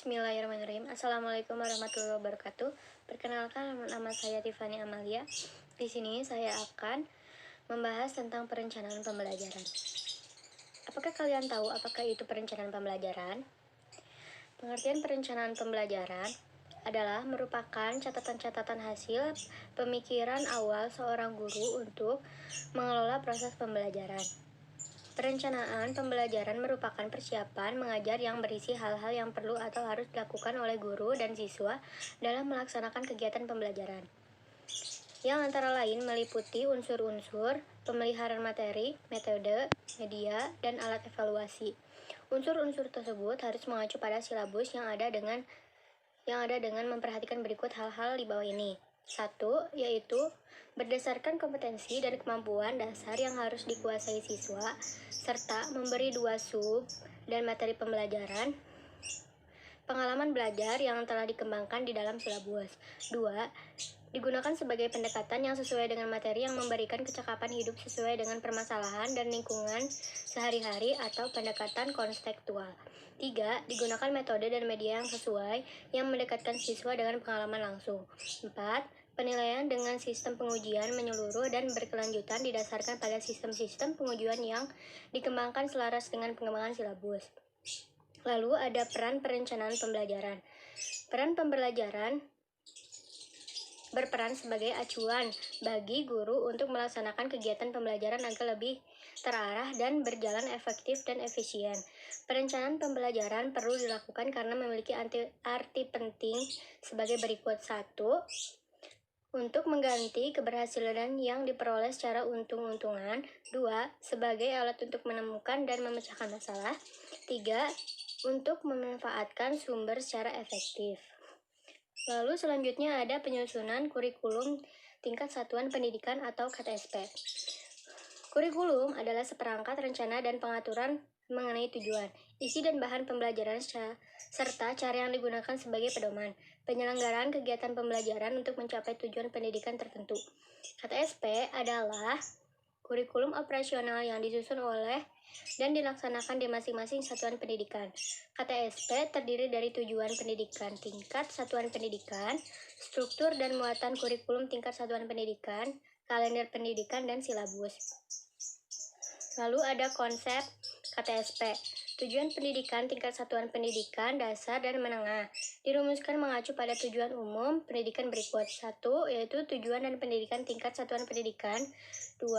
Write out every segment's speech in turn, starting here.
Bismillahirrahmanirrahim. Assalamualaikum warahmatullahi wabarakatuh. Perkenalkan, nama saya Tiffany Amalia. Di sini saya akan membahas tentang perencanaan pembelajaran. Apakah kalian tahu apakah itu perencanaan pembelajaran? Pengertian perencanaan pembelajaran adalah merupakan catatan-catatan hasil pemikiran awal seorang guru untuk mengelola proses pembelajaran. Perencanaan pembelajaran merupakan persiapan mengajar yang berisi hal-hal yang perlu atau harus dilakukan oleh guru dan siswa dalam melaksanakan kegiatan pembelajaran, yang antara lain meliputi unsur-unsur pemeliharaan materi, metode, media, dan alat evaluasi. Unsur-unsur tersebut harus mengacu pada silabus yang ada dengan memperhatikan berikut hal-hal di bawah ini. 1. Yaitu berdasarkan kompetensi dan kemampuan dasar yang harus dikuasai siswa, serta memberi 2 sub dan materi pembelajaran, pengalaman belajar yang telah dikembangkan di dalam silabus. 2. Digunakan sebagai pendekatan yang sesuai dengan materi yang memberikan kecakapan hidup sesuai dengan permasalahan dan lingkungan sehari-hari atau pendekatan konstekstual. 3. Digunakan metode dan media yang sesuai yang mendekatkan siswa dengan pengalaman langsung. 4. Penilaian dengan sistem pengujian menyeluruh dan berkelanjutan didasarkan pada sistem-sistem pengujian yang dikembangkan selaras dengan pengembangan silabus. Lalu ada peran perencanaan pembelajaran. Peran pembelajaran berperan sebagai acuan bagi guru untuk melaksanakan kegiatan pembelajaran agar lebih terarah dan berjalan efektif dan efisien. Perencanaan pembelajaran perlu dilakukan karena memiliki arti penting sebagai berikut. 1. Untuk mengganti keberhasilan yang diperoleh secara untung-untungan. 2. Sebagai alat untuk menemukan dan memecahkan masalah. 3. Untuk memanfaatkan sumber secara efektif. Lalu selanjutnya ada penyusunan kurikulum tingkat satuan pendidikan atau KTSP. Kurikulum adalah seperangkat rencana dan pengaturan mengenai tujuan, isi dan bahan pembelajaran serta cara yang digunakan sebagai pedoman penyelenggaraan kegiatan pembelajaran untuk mencapai tujuan pendidikan tertentu. KTSP adalah kurikulum operasional yang disusun oleh dan dilaksanakan di masing-masing satuan pendidikan. KTSP terdiri dari tujuan pendidikan tingkat satuan pendidikan, struktur dan muatan kurikulum tingkat satuan pendidikan, kalender pendidikan, dan silabus. Lalu ada konsep KTSP. Tujuan pendidikan tingkat satuan pendidikan dasar dan menengah dirumuskan mengacu pada tujuan umum pendidikan berikut. 1. Yaitu tujuan dan pendidikan tingkat satuan pendidikan. 2.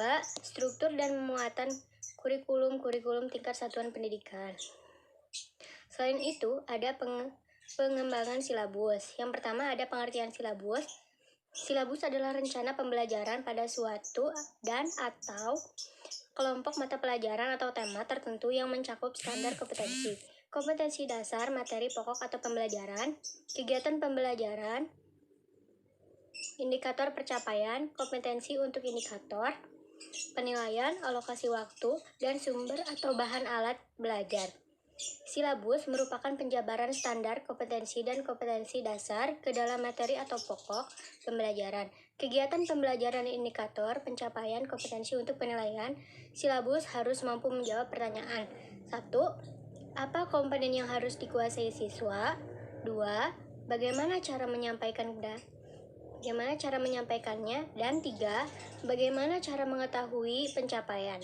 Struktur dan muatan kurikulum tingkat satuan pendidikan. Selain itu, ada pengembangan silabus. Yang pertama ada pengertian silabus. Silabus adalah rencana pembelajaran pada suatu dan atau kelompok mata pelajaran atau tema tertentu yang mencakup standar kompetensi dasar, materi pokok atau pembelajaran, kegiatan pembelajaran, indikator percapaian, kompetensi untuk indikator, penilaian, alokasi waktu, dan sumber atau bahan alat belajar. Silabus merupakan penjabaran standar kompetensi dan kompetensi dasar ke dalam materi atau pokok pembelajaran. Kegiatan pembelajaran indikator pencapaian kompetensi untuk penilaian. Silabus harus mampu menjawab pertanyaan. 1. Apa komponen yang harus dikuasai siswa? 2. Bagaimana cara menyampaikannya? Dan 3. Bagaimana cara mengetahui pencapaian?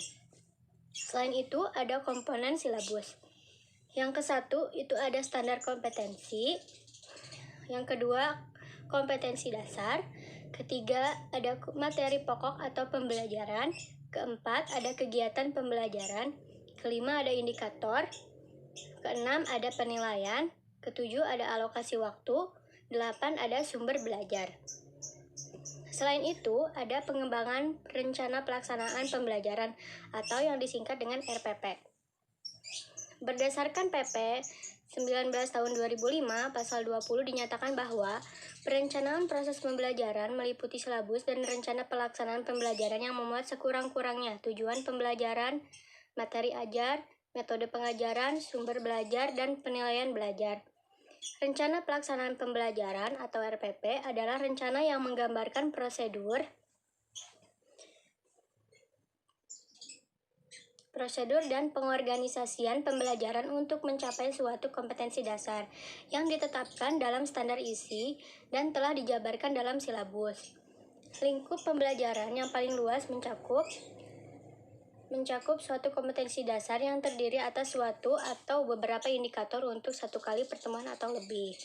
Selain itu, ada komponen silabus. Yang ke-1 itu ada standar kompetensi. Yang kedua, kompetensi dasar. Ketiga, ada materi pokok atau pembelajaran. Keempat, ada kegiatan pembelajaran. Kelima, ada indikator. Keenam, ada penilaian. Ketujuh, ada alokasi waktu. 8, ada sumber belajar. Selain itu, ada pengembangan rencana pelaksanaan pembelajaran atau yang disingkat dengan RPP. Berdasarkan PP 19 tahun 2005, pasal 20 dinyatakan bahwa perencanaan proses pembelajaran meliputi silabus dan rencana pelaksanaan pembelajaran yang memuat sekurang-kurangnya tujuan pembelajaran, materi ajar, metode pengajaran, sumber belajar, dan penilaian belajar. Rencana pelaksanaan pembelajaran atau RPP adalah rencana yang menggambarkan prosedur prosedur dan pengorganisasian pembelajaran untuk mencapai suatu kompetensi dasar yang ditetapkan dalam standar isi dan telah dijabarkan dalam silabus. Lingkup pembelajaran yang paling luas mencakup suatu kompetensi dasar yang terdiri atas suatu atau beberapa indikator untuk satu kali pertemuan atau lebih.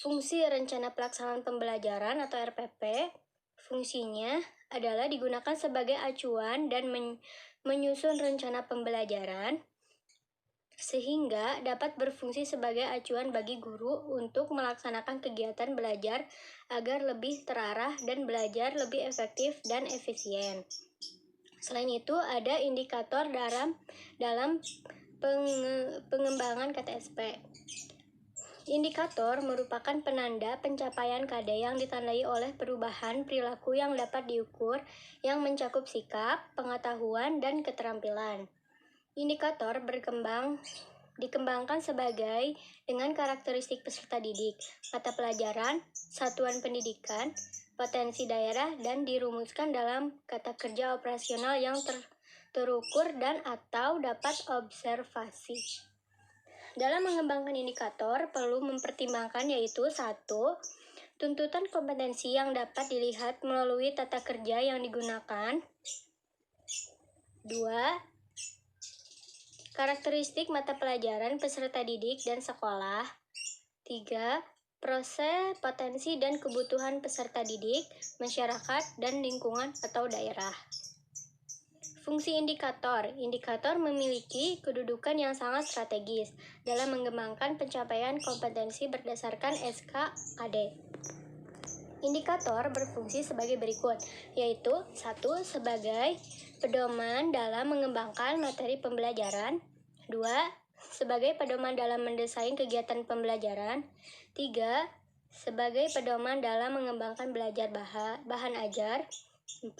Fungsi rencana pelaksanaan pembelajaran atau RPP, fungsinya adalah digunakan sebagai acuan dan menyusun rencana pembelajaran sehingga dapat berfungsi sebagai acuan bagi guru untuk melaksanakan kegiatan belajar agar lebih terarah dan belajar lebih efektif dan efisien. Selain itu, ada indikator dalam pengembangan KTSP. Indikator merupakan penanda pencapaian KD yang ditandai oleh perubahan perilaku yang dapat diukur yang mencakup sikap, pengetahuan, dan keterampilan. Indikator dikembangkan sebagai dengan karakteristik peserta didik, mata pelajaran, satuan pendidikan, potensi daerah, dan dirumuskan dalam kata kerja operasional yang terukur dan atau dapat observasi. Dalam mengembangkan indikator, perlu mempertimbangkan yaitu 1. Tuntutan kompetensi yang dapat dilihat melalui tata kerja yang digunakan. 2. Karakteristik mata pelajaran peserta didik dan sekolah. 3. Proses, potensi, dan kebutuhan peserta didik, masyarakat, dan lingkungan atau daerah. Fungsi indikator. Indikator memiliki kedudukan yang sangat strategis dalam mengembangkan pencapaian kompetensi berdasarkan SKKD. Indikator berfungsi sebagai berikut, yaitu 1. Sebagai pedoman dalam mengembangkan materi pembelajaran. 2. Sebagai pedoman dalam mendesain kegiatan pembelajaran. 3. Sebagai pedoman dalam mengembangkan belajar bahan ajar. 4.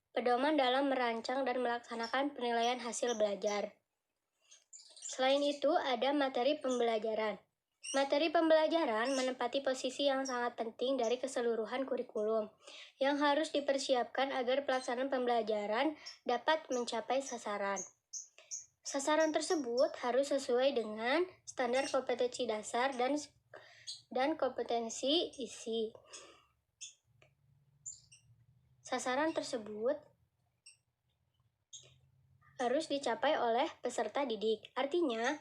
Pedoman dalam merancang dan melaksanakan penilaian hasil belajar. Selain itu, ada materi pembelajaran. Materi pembelajaran menempati posisi yang sangat penting dari keseluruhan kurikulum, yang harus dipersiapkan agar pelaksanaan pembelajaran dapat mencapai sasaran. Sasaran tersebut harus sesuai dengan standar kompetensi dasar dan kompetensi isi. Sasaran tersebut harus dicapai oleh peserta didik. Artinya,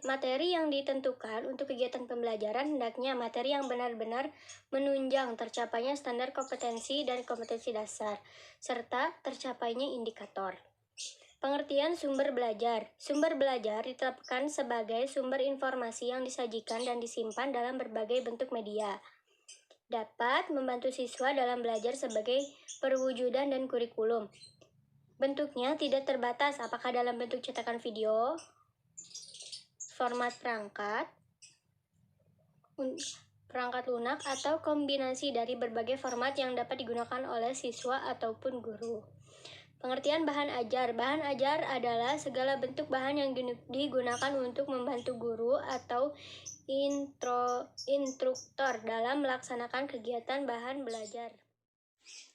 materi yang ditentukan untuk kegiatan pembelajaran hendaknya materi yang benar-benar menunjang tercapainya standar kompetensi dan kompetensi dasar, serta tercapainya indikator. Pengertian sumber belajar. Sumber belajar ditetapkan sebagai sumber informasi yang disajikan dan disimpan dalam berbagai bentuk media. Dapat membantu siswa dalam belajar sebagai perwujudan dan kurikulum. Bentuknya tidak terbatas apakah dalam bentuk cetakan video, format perangkat lunak, atau kombinasi dari berbagai format yang dapat digunakan oleh siswa ataupun guru. Pengertian bahan ajar. Bahan ajar adalah segala bentuk bahan yang digunakan untuk membantu guru atau instruktur dalam melaksanakan kegiatan bahan belajar.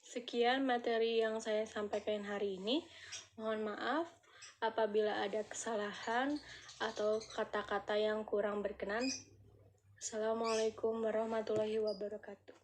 Sekian materi yang saya sampaikan hari ini. Mohon maaf apabila ada kesalahan atau kata-kata yang kurang berkenan. Assalamualaikum warahmatullahi wabarakatuh.